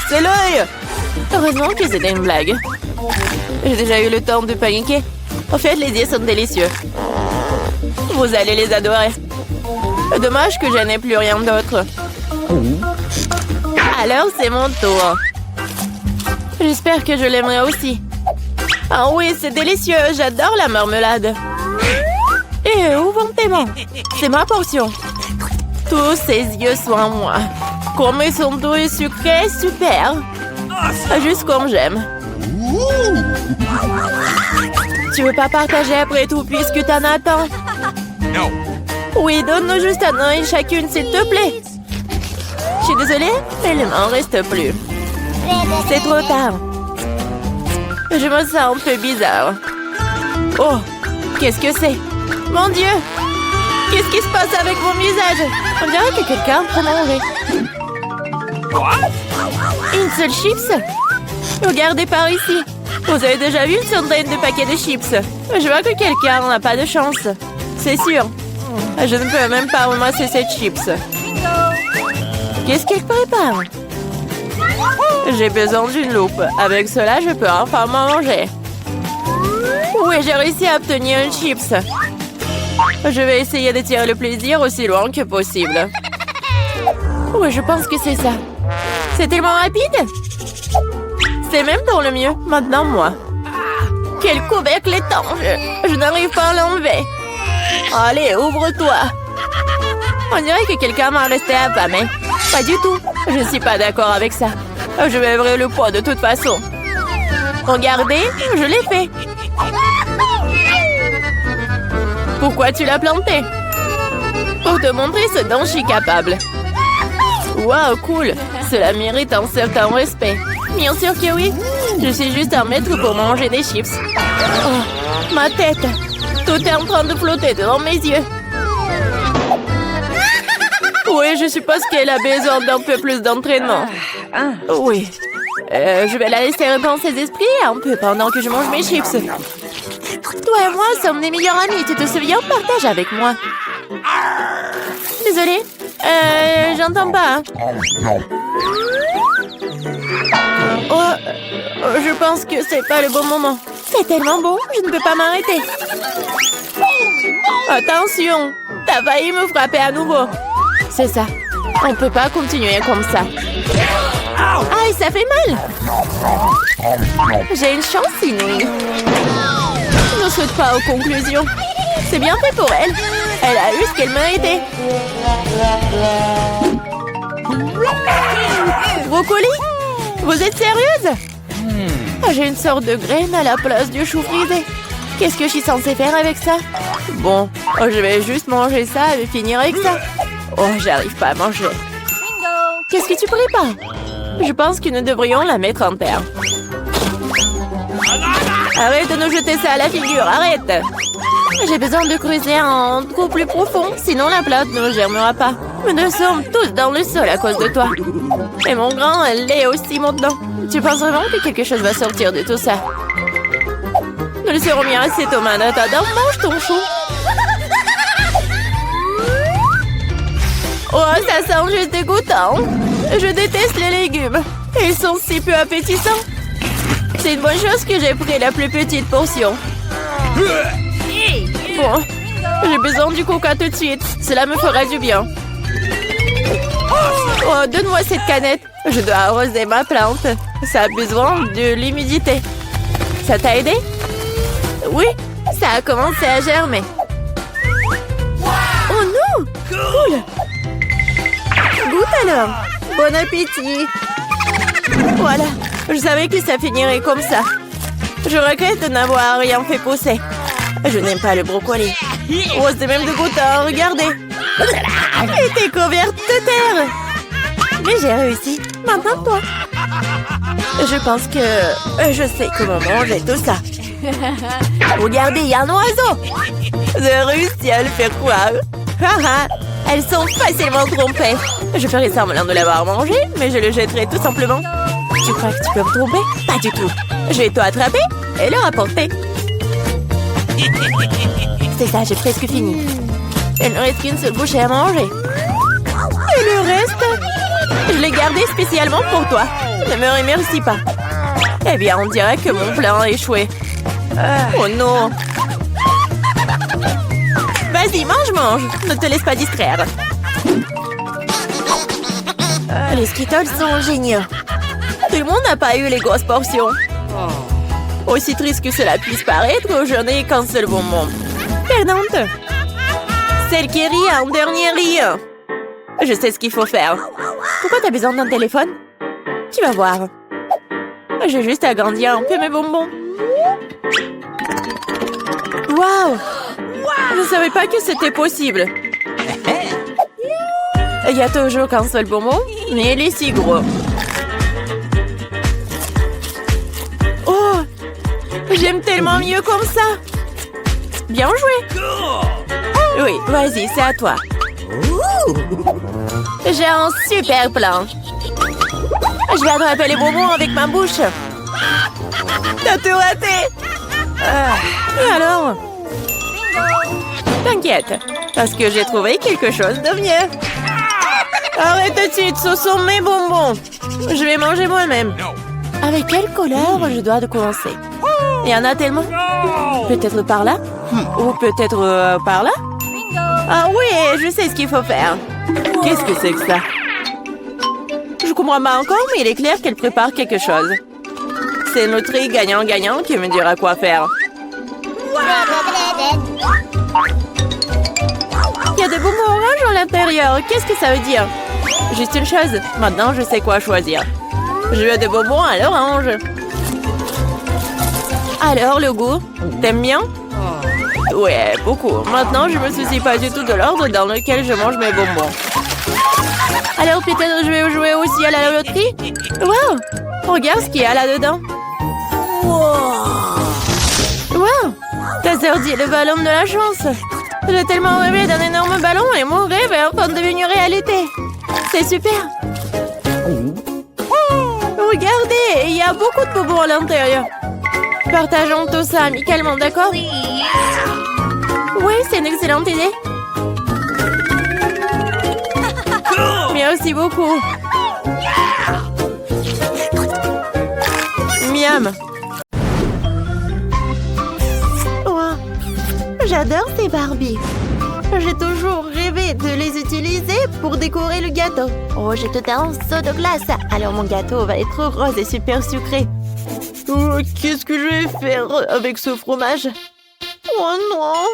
C'est l'œil! Heureusement que c'était une blague. J'ai déjà eu le temps de paniquer. En fait, les yeux sont délicieux. Vous allez les adorer. Dommage que je n'ai plus rien d'autre. Alors, c'est mon tour. J'espère que je l'aimerai aussi. Ah oui, c'est délicieux. J'adore la marmelade. Et où vont tes mains? C'est ma portion. Tous ces yeux sont à moi. Comme ils sont doux et sucrés, super. Juste comme j'aime. Tu veux pas partager après tout puisque t'en as tant? No. Oui, donne-nous juste un œil chacune, s'il te plaît. Je suis désolée, mais il m'en reste plus. C'est trop tard. Je me sens un peu bizarre. Oh, qu'est-ce que c'est? Mon Dieu! Qu'est-ce qui se passe avec mon visage? On dirait que quelqu'un prend manger. Une seule chips? Regardez par ici. Vous avez déjà vu une centaine de paquets de chips. Je vois que quelqu'un n'a pas de chance. C'est sûr. Je ne peux même pas ramasser cette chips. Qu'est-ce qu'il prépare? J'ai besoin d'une loupe. Avec cela, je peux enfin manger. Oui, j'ai réussi à obtenir une chips. Je vais essayer de tirer le plaisir aussi loin que possible. Oui, je pense que c'est ça. C'est tellement rapide. C'est même dans le mieux. Maintenant, moi. Quel couvercle étanche. Je n'arrive pas à l'enlever. Allez, ouvre-toi. On dirait que quelqu'un m'a resté affamé. Pas du tout. Je ne suis pas d'accord avec ça. Je vais ouvrir le pot de toute façon. Regardez, je l'ai fait. Pourquoi tu l'as planté? Pour te montrer ce dont je suis capable. Wow, cool. Cela mérite un certain respect. Bien sûr que oui. Je suis juste un maître pour manger des chips. Oh, ma tête. Tout est en train de flotter devant mes yeux. Oui, je suppose qu'elle a besoin d'un peu plus d'entraînement. Oui. Je vais la laisser reprendre ses esprits un peu pendant que je mange mes chips. Toi et moi sommes des meilleurs amis, tu te souviens? Partage avec moi. Désolée. J'entends pas. Hein. Oh, je pense que c'est pas le bon moment. C'est tellement beau, je ne peux pas m'arrêter. Attention, t'as failli me frapper à nouveau. C'est ça. On peut pas continuer comme ça. Aïe, ça fait mal. J'ai une chance inouïe. Je ne saute pas aux conclusions. C'est bien fait pour elle. Elle a eu ce qu'elle méritait. Brocoli? Vous êtes sérieuse? J'ai une sorte de graine à la place du chou frisé. Qu'est-ce que je suis censée faire avec ça? Bon, je vais juste manger ça et finir avec ça. Oh, j'arrive pas à manger. Qu'est-ce que tu prépares? Je pense que nous devrions la mettre en terre. Arrête de nous jeter ça à la figure, arrête! J'ai besoin de creuser un trou plus profond, sinon la plante ne germera pas. Nous sommes tous dans le sol à cause de toi. Et mon grand, elle l'est aussi maintenant. Tu penses vraiment que quelque chose va sortir de tout ça? Nous le serons bien assez, Thomas. Attends, mange ton chou. Oh, ça sent juste dégoûtant. Je déteste les légumes. Ils sont si peu appétissants. C'est une bonne chose que j'ai pris la plus petite portion. Bon, j'ai besoin du coca tout de suite. Cela me fera du bien. Oh, donne-moi cette canette. Je dois arroser ma plante. Ça a besoin de l'humidité. Ça t'a aidé? Oui, Ça a commencé à germer. Oh non! Cool! Goûte alors! Bon appétit! Voilà, je savais que ça finirait comme ça. Je regrette de n'avoir rien fait pousser. Je n'aime pas le brocoli. Oh, c'est même dégoûtant, regardez. Elle était couverte de terre. Mais j'ai réussi. Maintenant, toi. Je pense que je sais comment manger tout ça. Regardez, il y a un oiseau. J'ai réussi à le faire croire. Elles sont facilement trompées. Je ferai semblant de l'avoir mangé, mais je le jetterai tout simplement. Tu crois que tu peux me tromper? Pas du tout. Je vais tout attraper et le rapporter. C'est ça, j'ai presque fini. Il ne reste qu'une seule bouchée à manger. Et le reste? Je l'ai gardé spécialement pour toi. Ne me remercie pas. Eh bien, on dirait que mon plan a échoué. Oh non! Vas-y, mange. Ne te laisse pas distraire. Les Skittles sont géniaux. Tout le monde n'a pas eu les grosses portions. Aussi triste que cela puisse paraître, je n'ai qu'un seul bonbon. Perdante. Celle qui rit en dernier rit. Je sais ce qu'il faut faire. Pourquoi t'as besoin d'un téléphone? Tu vas voir. J'ai juste agrandir un peu mes bonbons. Waouh! Je ne savais pas que c'était possible. Il y a toujours qu'un seul bonbon, mais il est si gros. Oh! J'aime tellement mieux comme ça. Bien joué. Oui, vas-y, c'est à toi. J'ai un super plan. Je vais attraper les bonbons avec ma bouche. T'as tout raté. Et alors? T'inquiète, parce que j'ai trouvé quelque chose de mieux. Arrête tout de suite, ce sont mes bonbons. Je vais manger moi-même. Avec quelle couleur je dois commencer? Il y en a tellement. Peut-être par là? Ou peut-être par là? Ah oui, je sais ce qu'il faut faire. Qu'est-ce que c'est que ça? Je comprends pas encore, mais il est clair qu'elle prépare quelque chose. C'est notre gagnant-gagnant qui me dira quoi faire. Il y a des bonbons oranges à l'intérieur. Qu'est-ce que ça veut dire? Juste une chose. Maintenant, je sais quoi choisir. Je veux des bonbons à l'orange. Alors, le goût? T'aimes bien? Ouais, beaucoup. Maintenant, je me soucie pas du tout de l'ordre dans lequel je mange mes bonbons. Alors, peut-être je vais jouer aussi à la loterie? Wow! Regarde ce qu'il y a là-dedans. Wow! T'as sorti le ballon de la chance. J'ai tellement rêvé d'un énorme ballon et mon rêve est en train de devenir réalité. C'est super. Regardez, il y a beaucoup de bonbons à l'intérieur. Partageons tout ça amicalement, d'accord? Oui, c'est une excellente idée. Merci beaucoup. Miam. Wow. J'adore ces Barbies. J'ai toujours rêvé de les utiliser pour décorer le gâteau. Oh, j'ai tout un seau de glace. Alors mon gâteau va être rose et super sucré. Oh, qu'est-ce que je vais faire avec ce fromage? Oh non!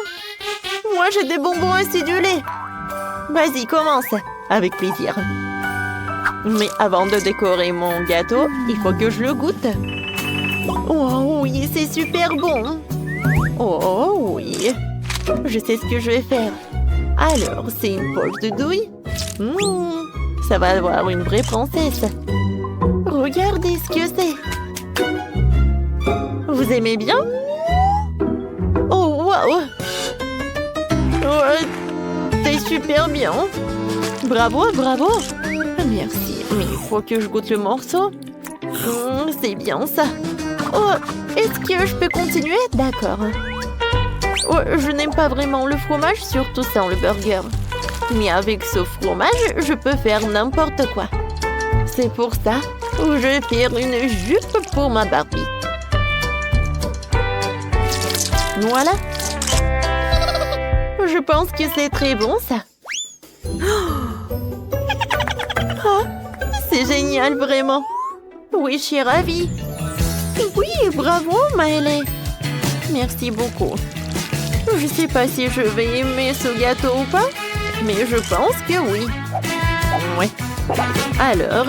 Moi, j'ai des bonbons acidulés. Vas-y, commence. Avec plaisir. Mais avant de décorer mon gâteau, il faut que je le goûte. Oh oui, c'est super bon. Oh oui. Je sais ce que je vais faire. Alors, c'est une poche de douille. Ça va avoir une vraie princesse. Regardez ce que c'est. Vous aimez bien? Oh, wow! Ouais, c'est super bien. Bravo, bravo. Merci, mais il faut que je goûte le morceau. C'est bien ça. Oh, est-ce que je peux continuer? D'accord. Oh, je n'aime pas vraiment le fromage, surtout sans le burger. Mais avec ce fromage, je peux faire n'importe quoi. C'est pour ça que je vais faire une jupe pour ma Barbie. Voilà. Je pense que c'est très bon, ça. Oh, c'est génial, vraiment. Oui, je suis ravie. Oui, bravo, Maëlle. Merci beaucoup. Je sais pas si je vais aimer ce gâteau ou pas, mais je pense que oui. Ouais. Alors,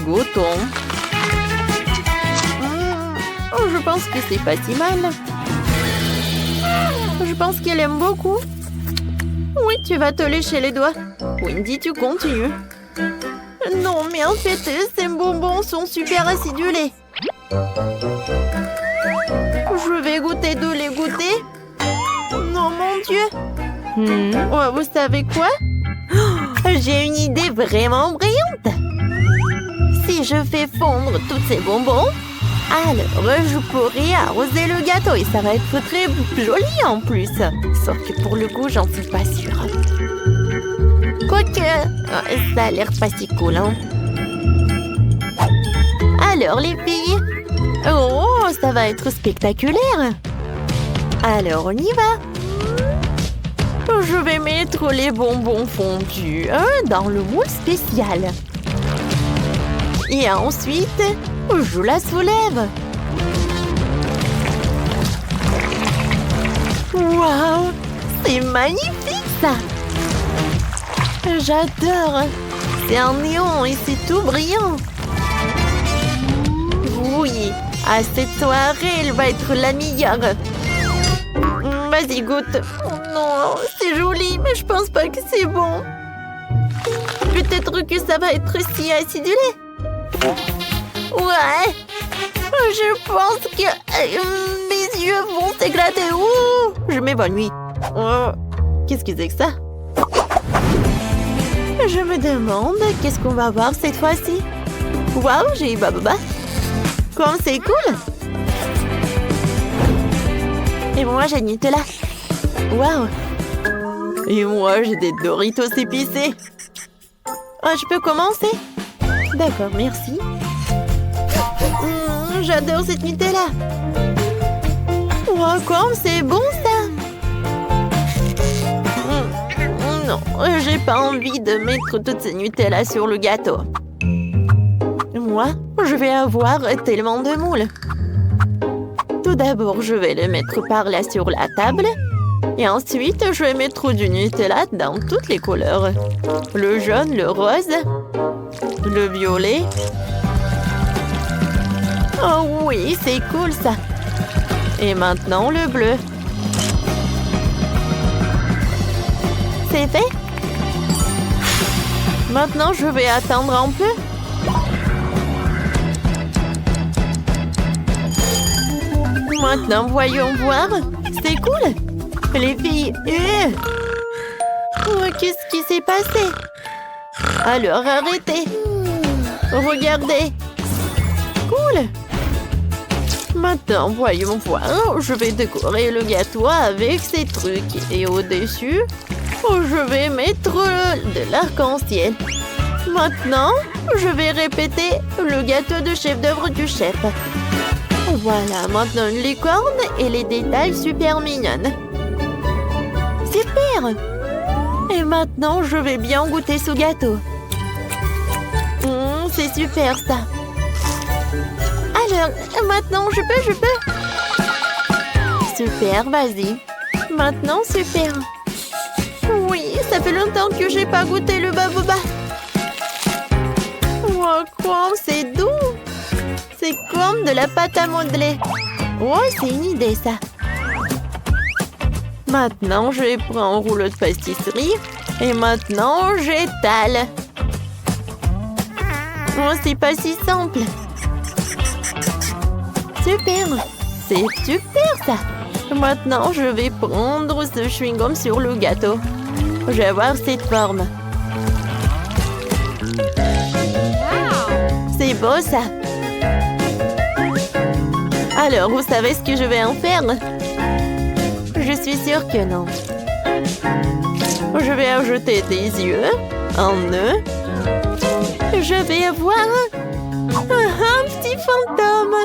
goûtons. Je pense que c'est pas si mal. Je pense qu'elle aime beaucoup. Oui, tu vas te lécher les doigts. Wendy, tu continues. Non, mais en fait, ces bonbons sont super acidulés. Je vais goûter de les goûter. Non, mon Dieu. Oh, vous savez quoi? J'ai une idée vraiment brillante. Si je fais fondre tous ces bonbons, alors je pourrai arroser le gâteau et ça va être très joli en plus. Sauf que pour le goût, j'en suis pas sûre. Quoique, ça a l'air pas si cool, hein. Alors les filles, oh, ça va être spectaculaire. Alors on y va. Je vais mettre les bonbons fondus dans le moule spécial. Et ensuite, je la soulève. Waouh, c'est magnifique ça. J'adore. C'est un néon et c'est tout brillant. Oui, à cette soirée, elle va être la meilleure. Vas-y, goûte. Oh non, c'est joli, mais je pense pas que c'est bon. Peut-être que ça va être si acidulé. Ouais. Je pense que mes yeux vont s'éclater. Ouh, je m'évanouis. Oh, qu'est-ce que c'est que ça? Je me demande qu'est-ce qu'on va voir cette fois-ci. Waouh, j'ai eu Bababa. Comme c'est cool. Et moi, j'ai Nutella. Waouh. Et moi, j'ai des Doritos épicés. Ah, je peux commencer? D'accord, merci. J'adore cette Nutella. Wow, comme c'est bon ça. Non, j'ai pas envie de mettre toutes ces Nutella sur le gâteau. Moi, je vais avoir tellement de moules. Tout d'abord, je vais le mettre par là sur la table. Et ensuite, je vais mettre du Nutella dans toutes les couleurs. Le jaune, le rose, le violet. Oh oui, c'est cool ça. Et maintenant, le bleu. C'est fait? Maintenant, je vais attendre un peu. Maintenant, voyons voir. C'est cool. Les filles... Oh, qu'est-ce qui s'est passé? Alors, arrêtez. Regardez. Cool. Maintenant, voyons voir. Je vais décorer le gâteau avec ces trucs. Et au-dessus, je vais mettre de l'arc-en-ciel. Maintenant, je vais répéter le gâteau de chef-d'œuvre du chef. Voilà, maintenant une licorne et les détails super mignonnes. Super! Et maintenant, je vais bien goûter ce gâteau. C'est super ça. Alors, maintenant, je peux. Super, vas-y. Maintenant, super. Oui, ça fait longtemps que j'ai pas goûté le Bababa. Wow, quoi, c'est doux. C'est comme de la pâte à modeler. Oh, c'est une idée, ça. Maintenant, je prends un rouleau de pastisserie. Et maintenant, j'étale. Oh, c'est pas si simple. Super. C'est super, ça. Maintenant, je vais prendre ce chewing-gum sur le gâteau. Je vais avoir cette forme. C'est beau, ça. Alors, vous savez ce que je vais en faire? Je suis sûre que non. Je vais ajouter des yeux, un nœud. Je vais avoir un petit fantôme.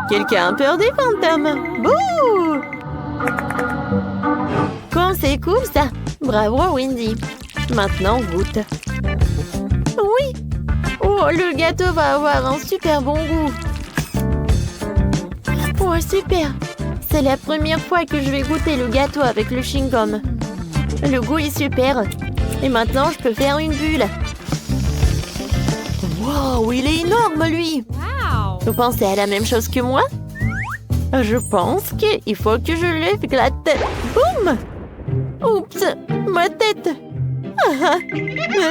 Quelqu'un a peur des fantômes? Bouh! Comme c'est cool, ça. Bravo, Wendy. Maintenant, goûte. Oui. Oh, le gâteau va avoir un super bon goût. Oh, super. C'est la première fois que je vais goûter le gâteau avec le chewing-gum. Le goût est super. Et maintenant, je peux faire une bulle. Wow, il est énorme, lui. Vous pensez à la même chose que moi? Je pense qu'il faut que je lève la tête. Boum! Oups, ma tête. Ah,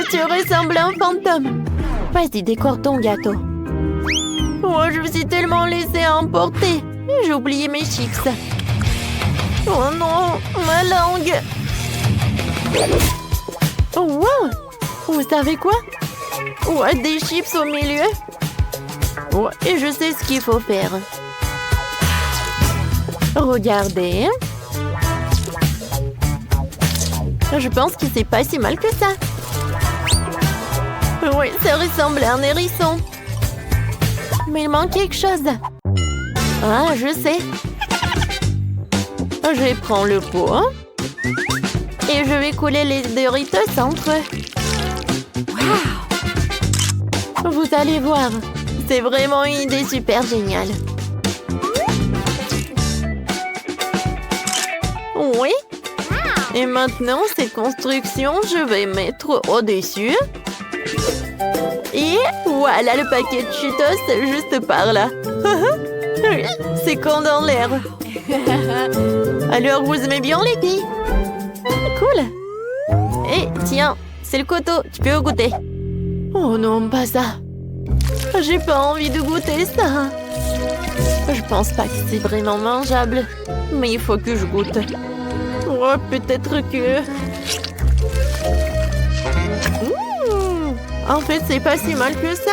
tu ressembles à un fantôme. Vas-y, décore ton gâteau. Oh, je me suis tellement laissée emporter. J'ai oublié mes chips. Oh non, ma langue. Oh, wow! Vous savez quoi? Oh, des chips au milieu. Oh, et je sais ce qu'il faut faire. Regardez. Je pense que c'est pas si mal que ça. Oui, ça ressemble à un hérisson. Mais il manque quelque chose. Ah, je sais. Je prends le pot. Et je vais couler les Doritos entre eux. Wow! Vous allez voir. C'est vraiment une idée super géniale. Oui. Et maintenant, cette construction, je vais mettre au-dessus. Et voilà le paquet de Cheetos juste par là. C'est quand dans l'air. Alors, vous aimez bien les filles? Cool. Et tiens, c'est le coteau, tu peux goûter. Oh non, pas ça. J'ai pas envie de goûter ça. Je pense pas que c'est vraiment mangeable. Mais il faut que je goûte. Oh, peut-être que... En fait, c'est pas si mal que ça.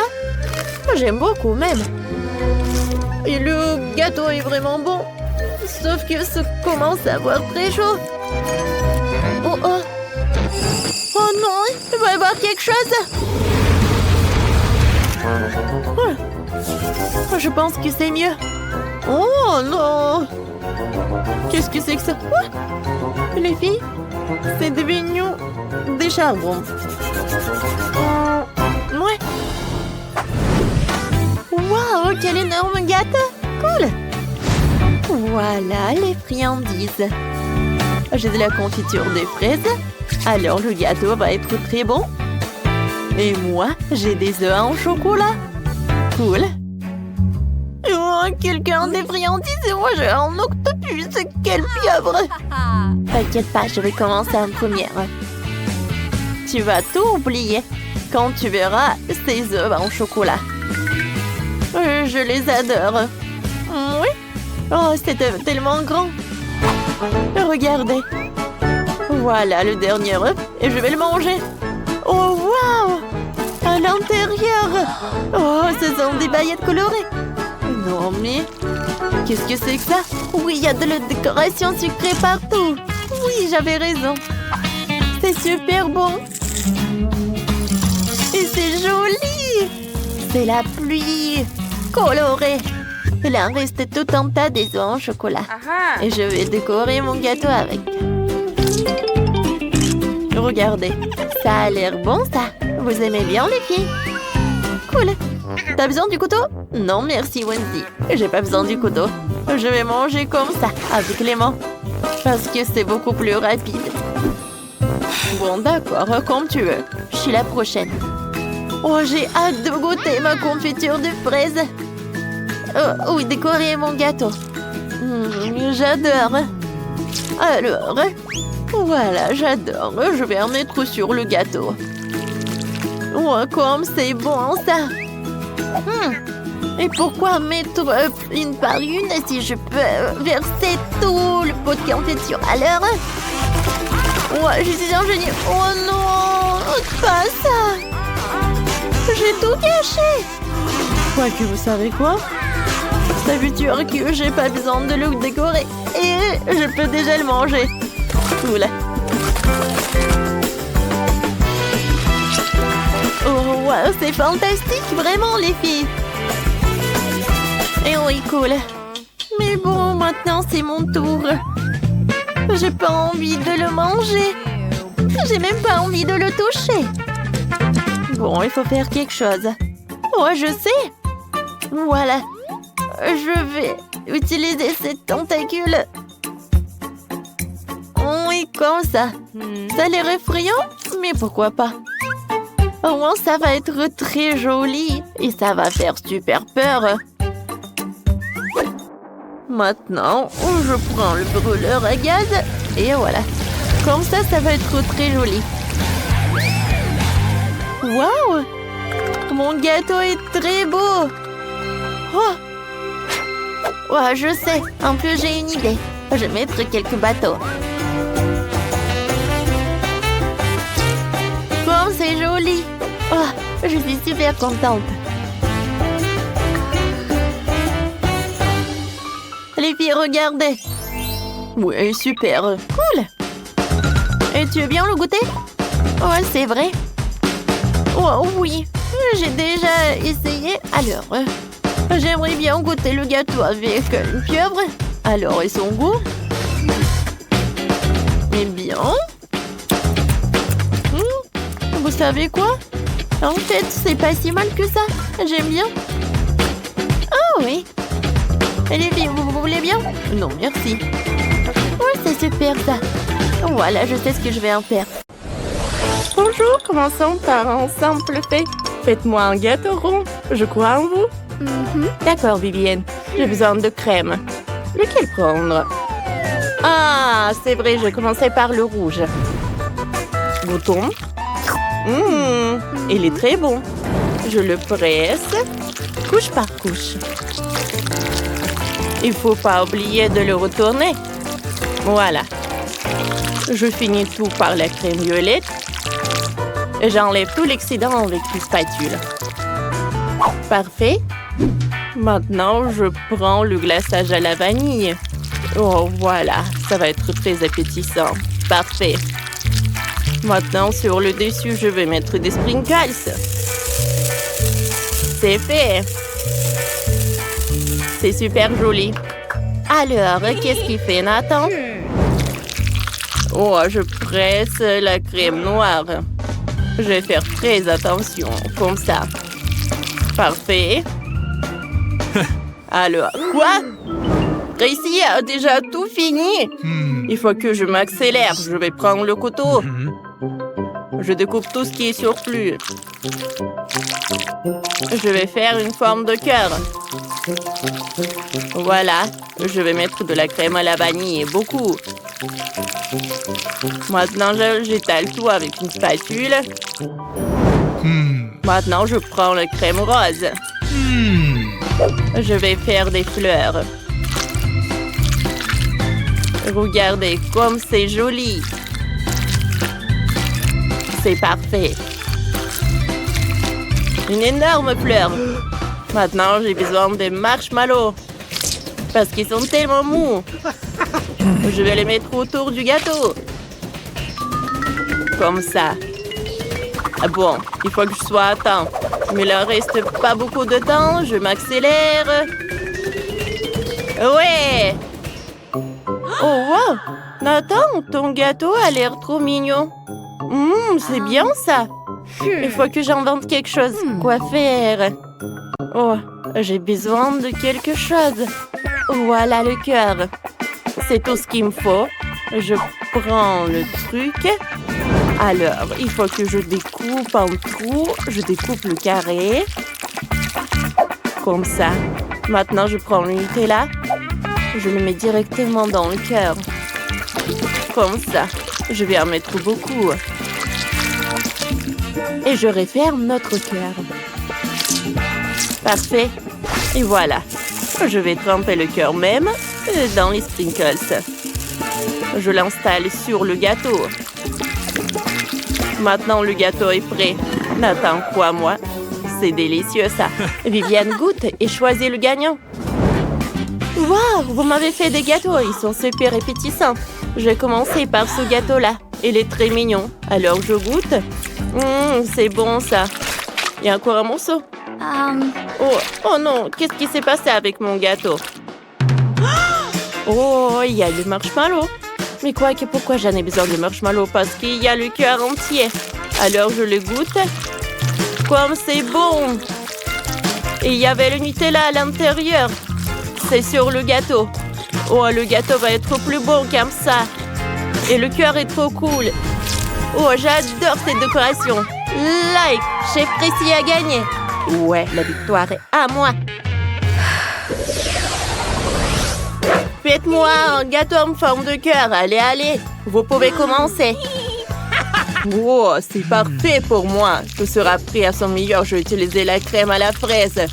J'aime beaucoup même. Et le gâteau est vraiment bon. Sauf que ça commence à avoir très chaud. Oh oh. Oh non, il va y avoir quelque chose. Je pense que c'est mieux. Oh non. Qu'est-ce que c'est que ça? Les filles, c'est devenu des charbons. Ouais. Waouh, quel énorme gâteau. Cool. Voilà les friandises. J'ai de la confiture de fraises. Alors le gâteau va être très bon. Et moi, j'ai des œufs en chocolat. Cool. Oh, quelqu'un a des friandises et moi j'ai un octopus. Quel pieuvre. T'inquiète pas, je vais commencer en première. Tu vas tout oublier quand tu verras ces œufs en chocolat. Je les adore. Oui. Oh, c'était tellement grand. Regardez. Voilà le dernier œuf et je vais le manger. Oh, waouh! À l'intérieur. Oh, ce sont des paillettes colorées. Non, mais... Qu'est-ce que c'est que ça? Oui, il y a de la décoration sucrée partout. Oui, j'avais raison. C'est super bon. Et c'est joli. C'est la pluie colorée. Il en reste tout un tas des œufs en chocolat. Et je vais décorer mon gâteau avec. Regardez, ça a l'air bon ça. Vous aimez bien les filles? Cool. T'as besoin du couteau? Non merci Wendy. J'ai pas besoin du couteau. Je vais manger comme ça, avec les mains. Parce que c'est beaucoup plus rapide. Bon d'accord, comme tu veux. Je suis la prochaine. Oh, j'ai hâte de goûter ma confiture de fraises. Oh, oui, décorer mon gâteau. J'adore. Alors, voilà, j'adore. Je vais en mettre sur le gâteau. Oh, comme c'est bon, ça. Et pourquoi mettre une par une si je peux verser tout le pot de confiture à l'heure? Oh, je suis un génie. Oh non, pas ça. J'ai tout gâché. Quoique, vous savez quoi? Ça veut dire que j'ai pas besoin de le décorer. Et je peux déjà le manger. Oula. Oh, wow, c'est fantastique, vraiment, les filles. Et oui, cool. Mais bon, maintenant, c'est mon tour. J'ai pas envie de le manger. J'ai même pas envie de le toucher. Bon, il faut faire quelque chose. Oh, je sais. Voilà. Je vais utiliser ces tentacules. Oui, comme ça. Ça a l'air effrayant, mais pourquoi pas? Au moins, ça va être très joli et ça va faire super peur. Maintenant, je prends le brûleur à gaz et voilà. Comme ça va être très joli. Waouh! Mon gâteau est très beau! Oh! Ouais, je sais. En plus, j'ai une idée. Je vais mettre quelques bateaux. Comme c'est joli! Oh, je suis super contente. Les filles, regardez. Oui, super. Cool. Et tu veux bien le goûter? Ouais, c'est vrai. Oh, oui, j'ai déjà essayé. Alors, j'aimerais bien goûter le gâteau avec une pieuvre. Alors, et son goût? Eh bien... vous savez quoi? En fait, c'est pas si mal que ça. J'aime bien. Oh oui. Et les filles, vous voulez bien? Non, merci. Oui, c'est super ça. Voilà, je sais ce que je vais en faire. Bonjour, commençons par un simple fait. Faites-moi un gâteau rond. Je crois en vous. D'accord, Vivienne. J'ai besoin de crème. Lequel prendre? Ah, c'est vrai, je commençais par le rouge. Bouton. Il est très bon. Je le presse, couche par couche. Il faut pas oublier de le retourner. Voilà. Je finis tout par la crème violette. Et j'enlève tout l'excédent avec une spatule. Parfait. Maintenant, je prends le glaçage à la vanille. Oh, voilà. Ça va être très appétissant. Parfait. Maintenant, sur le dessus, je vais mettre des sprinkles. C'est fait. C'est super joli. Alors, qu'est-ce qu'il fait, Nathan? Oh, je presse la crème noire. Je vais faire très attention, comme ça. Parfait. Alors, quoi? Tracy a déjà tout fini. Il faut que je m'accélère. Je vais prendre le couteau. Je découpe tout ce qui est surplus. Je vais faire une forme de cœur. Voilà. Je vais mettre de la crème à la vanille, beaucoup. Maintenant, j'étale tout avec une spatule. Maintenant, je prends la crème rose. Je vais faire des fleurs. Regardez comme c'est joli. C'est parfait. Une énorme fleur. Maintenant, j'ai besoin de marshmallows. Parce qu'ils sont tellement mous. Je vais les mettre autour du gâteau. Comme ça. Ah bon, il faut que je sois à temps. Mais il ne reste pas beaucoup de temps. Je m'accélère. Ouais! Oh, wow! Nathan, ton gâteau a l'air trop mignon. C'est bien ça. Il faut que j'invente quelque chose. Quoi faire? Oh, j'ai besoin de quelque chose. Voilà le cœur. C'est tout ce qu'il me faut. Je prends le truc. Alors, il faut que je découpe en trous. Je découpe le carré. Comme ça. Maintenant, je prends le Nutella. Je le mets directement dans le cœur. Comme ça. Je vais en mettre beaucoup. Et je referme notre cœur. Parfait. Et voilà. Je vais tremper le cœur même dans les sprinkles. Je l'installe sur le gâteau. Maintenant, le gâteau est prêt. Nathan, crois-moi, c'est délicieux ça. Viviane goûte et choisit le gagnant. Waouh, vous m'avez fait des gâteaux, ils sont super appétissants. Je vais commencer par ce gâteau-là. Il est très mignon. Alors, je goûte. C'est bon ça. Il y a encore un morceau. Oh non, qu'est-ce qui s'est passé avec mon gâteau? Oh, il y a le marshmallow. Mais pourquoi j'en ai besoin de marshmallow? Parce qu'il y a le cœur entier. Alors je le goûte. Comme c'est bon! Et il y avait le Nutella à l'intérieur. C'est sur le gâteau. Oh, le gâteau va être plus beau comme ça. Et le cœur est trop cool. Oh, j'adore cette décoration. Like, Chef Précis a gagné. Ouais, la victoire est à moi. Faites-moi un gâteau en forme de cœur. Allez, allez. Vous pouvez commencer. Wow, c'est parfait pour moi. Tout sera prêt à son meilleur. Je vais utiliser la crème à la fraise.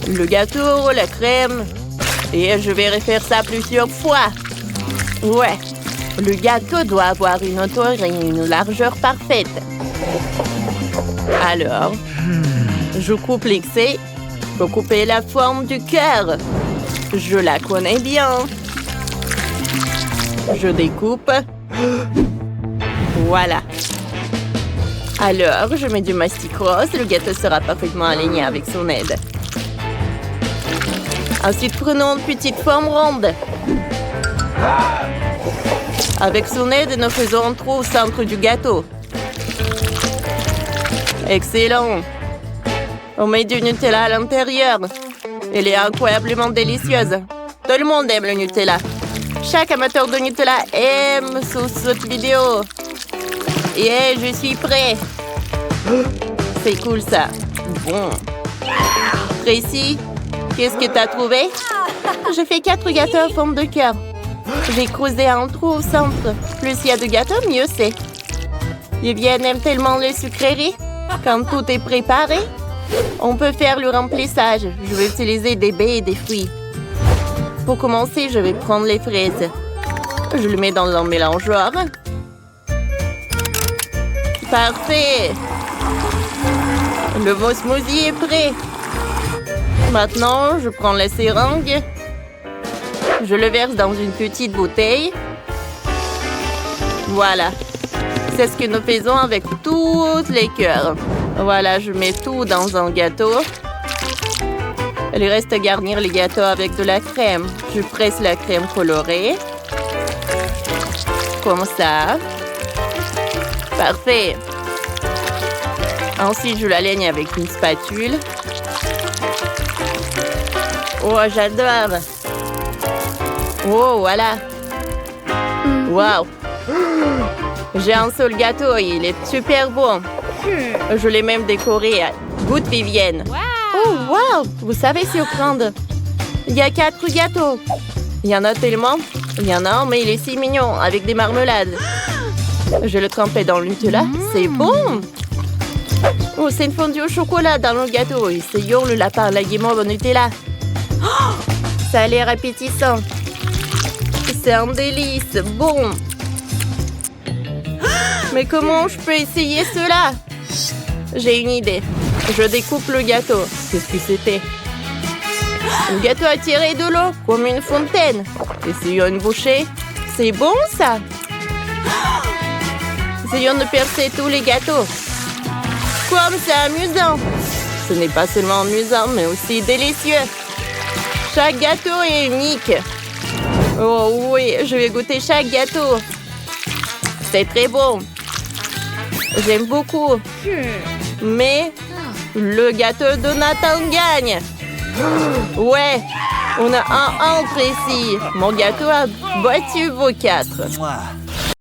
Le gâteau, la crème. Et je vais refaire ça plusieurs fois. Ouais. Le gâteau doit avoir une hauteur et une largeur parfaite. Alors, je coupe l'excès pour couper la forme du cœur. Je la connais bien. Je découpe. Voilà. Alors, je mets du mastic rose. Le gâteau sera parfaitement aligné avec son aide. Ensuite, prenons une petite forme ronde. Avec son aide, nous faisons un trou au centre du gâteau. Excellent. On met du Nutella à l'intérieur. Elle est incroyablement délicieuse. Tout le monde aime le Nutella. Chaque amateur de Nutella aime sous cette vidéo. Et je suis prêt. C'est cool ça. Bon. Précis, qu'est-ce que t'as trouvé? Je fais 4 gâteaux en forme de cœur. J'ai creusé un trou au centre. Plus il y a de gâteaux, mieux c'est. Viviane aime tellement les sucreries. Quand tout est préparé, on peut faire le remplissage. Je vais utiliser des baies et des fruits. Pour commencer, je vais prendre les fraises. Je les mets dans un mélangeoir. Parfait! Le smoothie est prêt. Maintenant, je prends la seringue. Je le verse dans une petite bouteille. Voilà. C'est ce que nous faisons avec tous les cœurs. Voilà, je mets tout dans un gâteau. Il reste à garnir les gâteaux avec de la crème. Je presse la crème colorée. Comme ça. Parfait. Ensuite, je la laigne avec une spatule. Oh, j'adore. Oh, voilà. Wow. J'ai un seul gâteau et il est super bon. Je l'ai même décoré à goût Vivienne. Oh, wow. Vous savez surprendre. Il y a 4 gâteaux. Il y en a tellement. Il y en a un, mais il est si mignon, avec des marmelades. Je le trempais dans le Nutella. C'est bon. Oh, c'est une fondue au chocolat dans le gâteau. Essayons le lapin à la guimauve au Nutella. Ça a l'air appétissant. C'est un délice. Bon. Mais comment je peux essayer cela? J'ai une idée. Je découpe le gâteau. Qu'est-ce que c'était? Le gâteau a tiré de l'eau, comme une fontaine. Essayons une bouchée. C'est bon, ça? Essayons de percer tous les gâteaux. Comme c'est amusant. Ce n'est pas seulement amusant, mais aussi délicieux. Chaque gâteau est unique. Oh oui, je vais goûter chaque gâteau. C'est très bon. J'aime beaucoup. Mais le gâteau de Nathan gagne. Ouais, on a un entre ici. Mon gâteau a battu vos 4.